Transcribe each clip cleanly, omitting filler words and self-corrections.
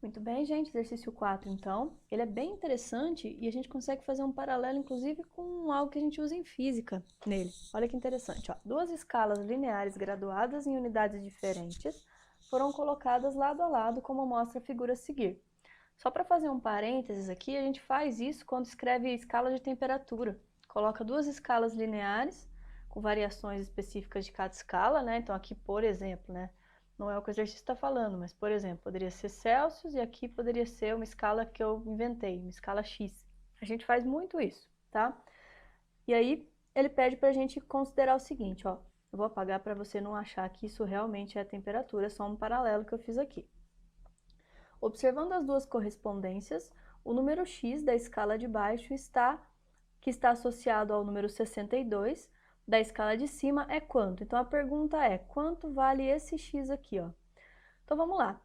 Muito bem, gente. Exercício 4, então. Ele é bem interessante e a gente consegue fazer um paralelo, inclusive, com algo que a gente usa em física nele. Olha que interessante, ó. Duas escalas lineares graduadas em unidades diferentes foram colocadas lado a lado, como mostra a figura a seguir. Só para fazer um parênteses aqui, a gente faz isso quando escreve escala de temperatura. Coloca duas escalas lineares, com variações específicas de cada escala, né? Então, aqui, por exemplo, né? Não é o que o exercício está falando, mas, por exemplo, poderia ser Celsius e aqui poderia ser uma escala que eu inventei, uma escala X. A gente faz muito isso, tá? E aí, ele pede para a gente considerar o seguinte, ó. Eu vou apagar para você não achar que isso realmente é a temperatura, é só um paralelo que eu fiz aqui. Observando as duas correspondências, o número x da escala de baixo que está associado ao número 62 da escala de cima é quanto? Então a pergunta é, quanto vale esse x aqui, ó? Então vamos lá.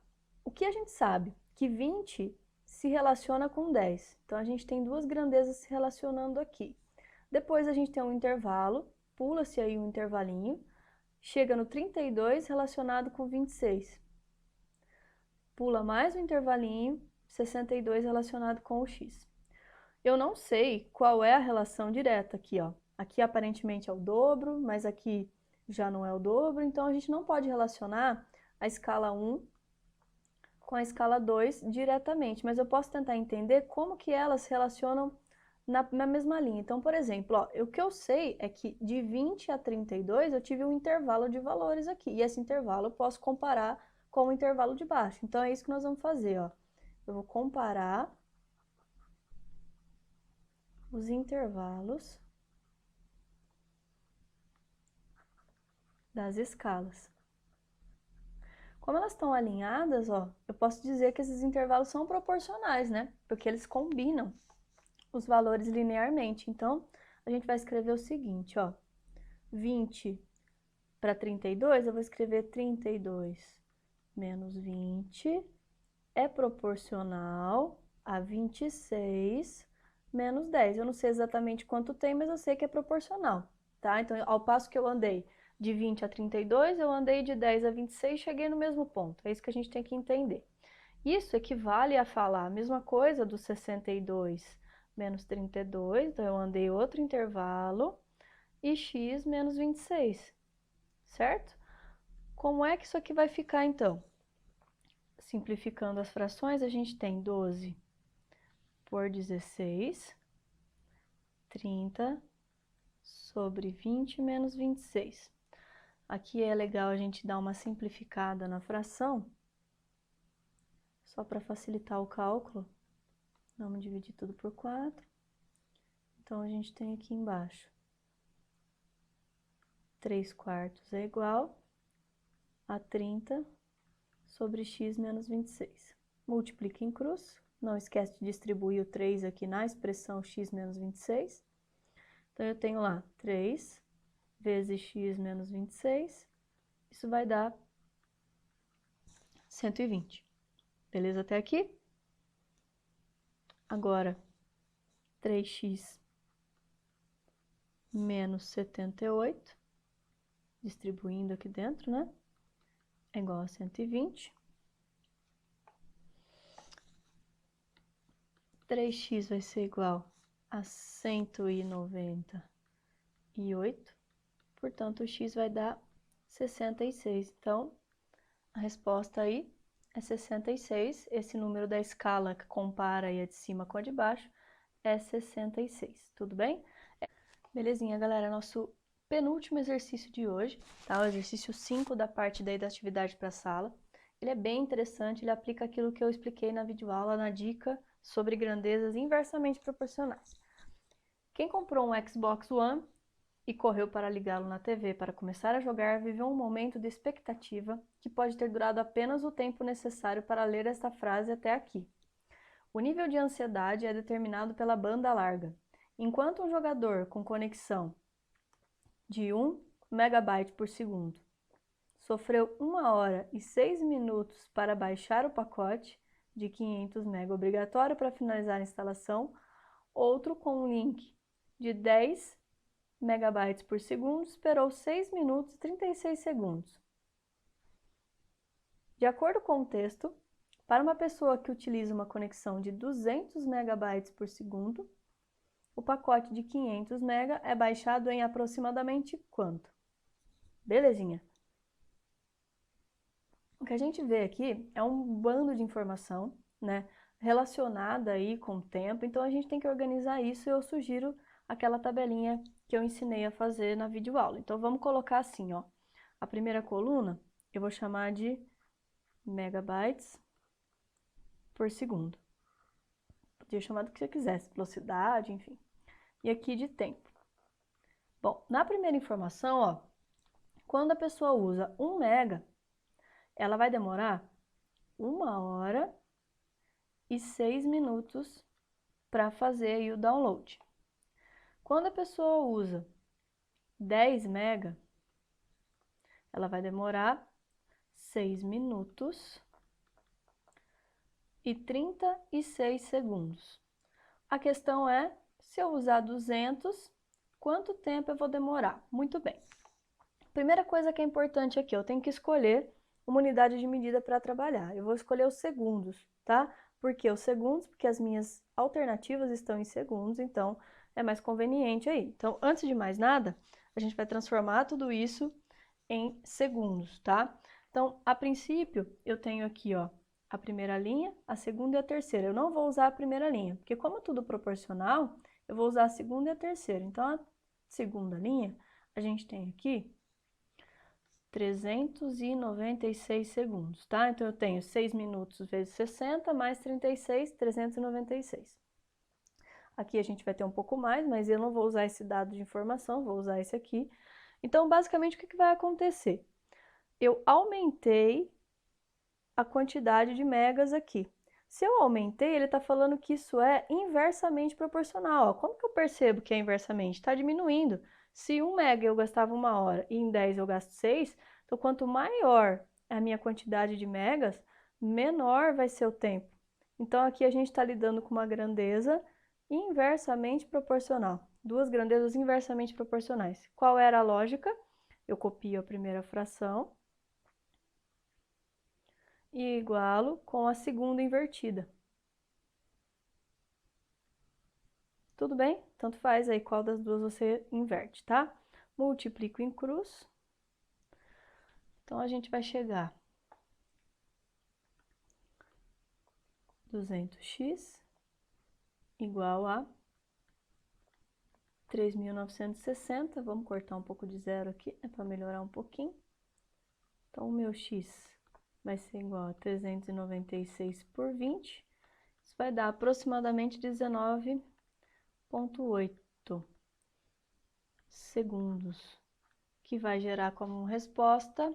O que a gente sabe? Que 20 se relaciona com 10. Então a gente tem duas grandezas se relacionando aqui. Depois a gente tem um intervalo, pula-se aí um intervalinho, chega no 32 relacionado com 26. Pula mais um intervalinho, 62 relacionado com o x. Eu não sei qual é a relação direta aqui, ó. Aqui aparentemente é o dobro, mas aqui já não é o dobro, então a gente não pode relacionar a escala 1 com a escala 2 diretamente, mas eu posso tentar entender como que elas se relacionam na mesma linha. Então, por exemplo, ó, o que eu sei é que de 20 a 32 eu tive um intervalo de valores aqui, e esse intervalo eu posso comparar com o intervalo de baixo. Então, é isso que nós vamos fazer, ó. Eu vou comparar os intervalos das escalas. Como elas estão alinhadas, ó, eu posso dizer que esses intervalos são proporcionais, né? Porque eles combinam os valores linearmente. Então, a gente vai escrever o seguinte, ó. 20 para 32, eu vou escrever 32 menos 20 é proporcional a 26 menos 10. Eu não sei exatamente quanto tem, mas eu sei que é proporcional, tá? Então, ao passo que eu andei de 20 a 32, eu andei de 10 a 26 e cheguei no mesmo ponto. É isso que a gente tem que entender. Isso equivale a falar a mesma coisa do 62 menos 32, então eu andei outro intervalo, e x menos 26, certo? Como é que isso aqui vai ficar, então? Simplificando as frações, a gente tem 12 por 16, 30 sobre 20 menos 26. Aqui é legal a gente dar uma simplificada na fração, só para facilitar o cálculo. Vamos dividir tudo por 4. Então, a gente tem aqui embaixo 3 quartos é igual a 30 sobre x menos 26. Multiplica em cruz. Não esquece de distribuir o 3 aqui na expressão x menos 26. Então, eu tenho lá 3 vezes x menos 26. Isso vai dar 120. Beleza até aqui? Agora, 3x menos 78, distribuindo aqui dentro, né? É igual a 120. 3x vai ser igual a 198. Portanto, o x vai dar 66. Então, a resposta aí é 66. Esse número da escala que compara aí a de cima com a de baixo é 66. Tudo bem? Belezinha, galera. Nosso penúltimo exercício de hoje, tá? O exercício 5 da parte daí da atividade para a sala. Ele é bem interessante, ele aplica aquilo que eu expliquei na videoaula, na dica sobre grandezas inversamente proporcionais. Quem comprou um Xbox One e correu para ligá-lo na TV para começar a jogar, viveu um momento de expectativa que pode ter durado apenas o tempo necessário para ler esta frase até aqui. O nível de ansiedade é determinado pela banda larga. Enquanto um jogador com conexão de 1 megabyte por segundo sofreu 1 hora e 6 minutos para baixar o pacote de 500 MB obrigatório para finalizar a instalação, outro com um link de 10 megabytes por segundo esperou 6 minutos e 36 segundos. De acordo com o texto, Para uma pessoa que utiliza uma conexão de 200 megabytes por segundo, o pacote de 500 MB é baixado em aproximadamente quanto? Belezinha. O que a gente vê aqui é um bando de informação, né, relacionada aí com o tempo, então a gente tem que organizar isso e eu sugiro aquela tabelinha que eu ensinei a fazer na videoaula. Então vamos colocar assim, ó, a primeira coluna eu vou chamar de megabytes por segundo. Podia chamar do que você quisesse, velocidade, enfim. E aqui de tempo. Bom, na primeira informação, ó, quando a pessoa usa 1 mega, ela vai demorar 1h06 para fazer aí o download. Quando a pessoa usa 10 mega, ela vai demorar 6 minutos e 36 segundos. A questão é, se eu usar 200, quanto tempo eu vou demorar? Muito bem. Primeira coisa que é importante aqui, eu tenho que escolher uma unidade de medida para trabalhar. Eu vou escolher os segundos, tá? Por que os segundos? Porque as minhas alternativas estão em segundos, então é mais conveniente aí. Então, antes de mais nada, a gente vai transformar tudo isso em segundos, tá? Então, a princípio, eu tenho aqui, ó, a primeira linha, a segunda e a terceira. Eu não vou usar a primeira linha, porque como é tudo proporcional, eu vou usar a segunda e a terceira. Então, a segunda linha, a gente tem aqui 396 segundos, tá? Então, eu tenho 6 minutos vezes 60 mais 36, 396. Aqui a gente vai ter um pouco mais, mas eu não vou usar esse dado de informação, vou usar esse aqui. Então, basicamente, o que vai acontecer? Eu aumentei a quantidade de megas aqui. Se eu aumentei, ele está falando que isso é inversamente proporcional. Ó. Como que eu percebo que é inversamente? Está diminuindo. Se 1 mega eu gastava 1 hora e em 10 eu gasto 6, então quanto maior a minha quantidade de megas, menor vai ser o tempo. Então aqui a gente está lidando com uma grandeza inversamente proporcional. Duas grandezas inversamente proporcionais. Qual era a lógica? Eu copio a primeira fração e igualo com a segunda invertida. Tudo bem? Tanto faz aí qual das duas você inverte, tá? Multiplico em cruz. Então, a gente vai chegar 200x igual a 3.960. Vamos cortar um pouco de zero aqui, é para melhorar um pouquinho. Então, o meu x vai ser igual a 396 por 20. Isso vai dar aproximadamente 19,8 segundos, que vai gerar como resposta,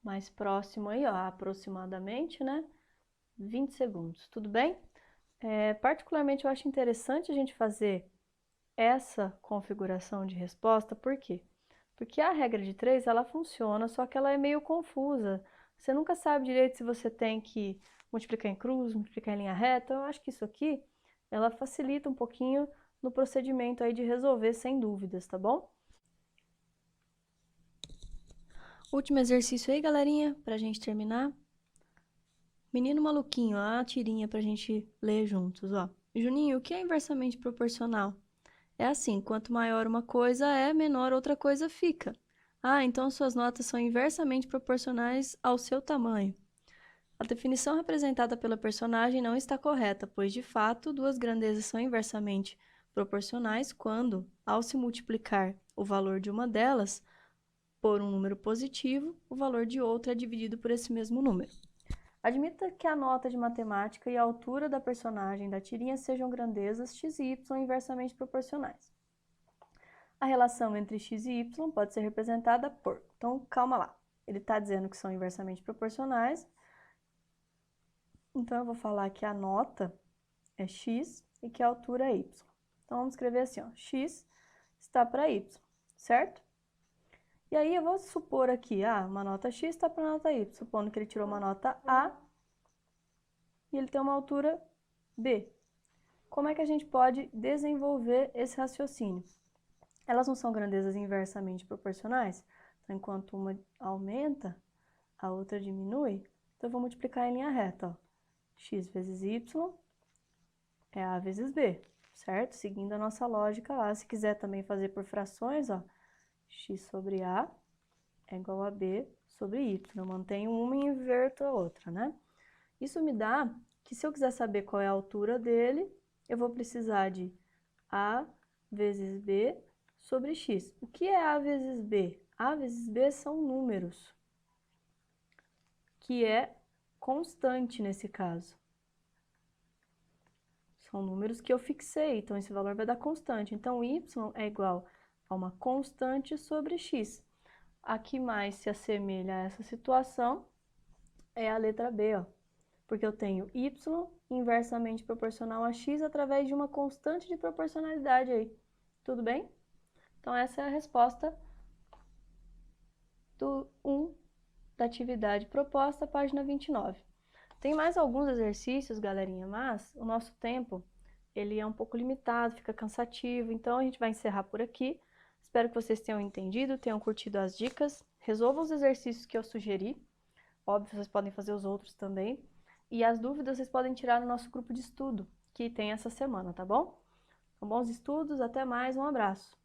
mais próximo aí, ó, aproximadamente, né, 20 segundos, tudo bem? Particularmente eu acho interessante a gente fazer essa configuração de resposta, por quê? Porque a regra de 3, ela funciona, só que ela é meio confusa. Você nunca sabe direito se você tem que multiplicar em cruz, multiplicar em linha reta. Eu acho que isso aqui, ela facilita um pouquinho no procedimento aí de resolver sem dúvidas, tá bom? Último exercício aí, galerinha, pra gente terminar. Menino maluquinho, a tirinha pra gente ler juntos, ó. Juninho, o que é inversamente proporcional? É assim, quanto maior uma coisa é, menor outra coisa fica. Ah, então suas notas são inversamente proporcionais ao seu tamanho. A definição representada pela personagem não está correta, pois, de fato, duas grandezas são inversamente proporcionais quando, ao se multiplicar o valor de uma delas por um número positivo, o valor de outra é dividido por esse mesmo número. Admita que a nota de matemática e a altura da personagem da tirinha sejam grandezas x e y inversamente proporcionais. A relação entre x e y pode ser representada por... Então, calma lá. Ele está dizendo que são inversamente proporcionais. Então, eu vou falar que a nota é x e que a altura é y. Então, vamos escrever assim, ó, x está para y, certo? E aí, eu vou supor aqui, uma nota x está para a nota y, supondo que ele tirou uma nota A e ele tem uma altura B. Como é que a gente pode desenvolver esse raciocínio? Elas não são grandezas inversamente proporcionais? Então, enquanto uma aumenta, a outra diminui. Então, eu vou multiplicar em linha reta, ó. x vezes y é a vezes b, certo? Seguindo a nossa lógica lá. Se quiser também fazer por frações, ó, x sobre a é igual a b sobre y. Eu mantenho uma e inverto a outra, né? Isso me dá que se eu quiser saber qual é a altura dele, eu vou precisar de a vezes b sobre x. O que é a vezes b? A vezes b são números, que é constante nesse caso. São números que eu fixei, então esse valor vai dar constante. Então, y é igual a uma constante sobre x. A que mais se assemelha a essa situação é a letra B, ó. Porque eu tenho y inversamente proporcional a x através de uma constante de proporcionalidade aí. Tudo bem? Então, essa é a resposta do 1 da atividade proposta, página 29. Tem mais alguns exercícios, galerinha, mas o nosso tempo, ele é um pouco limitado, fica cansativo, então a gente vai encerrar por aqui. Espero que vocês tenham entendido, tenham curtido as dicas. Resolvam os exercícios que eu sugeri. Óbvio, vocês podem fazer os outros também. E as dúvidas vocês podem tirar no nosso grupo de estudo, que tem essa semana, tá bom? Então, bons estudos, até mais, um abraço!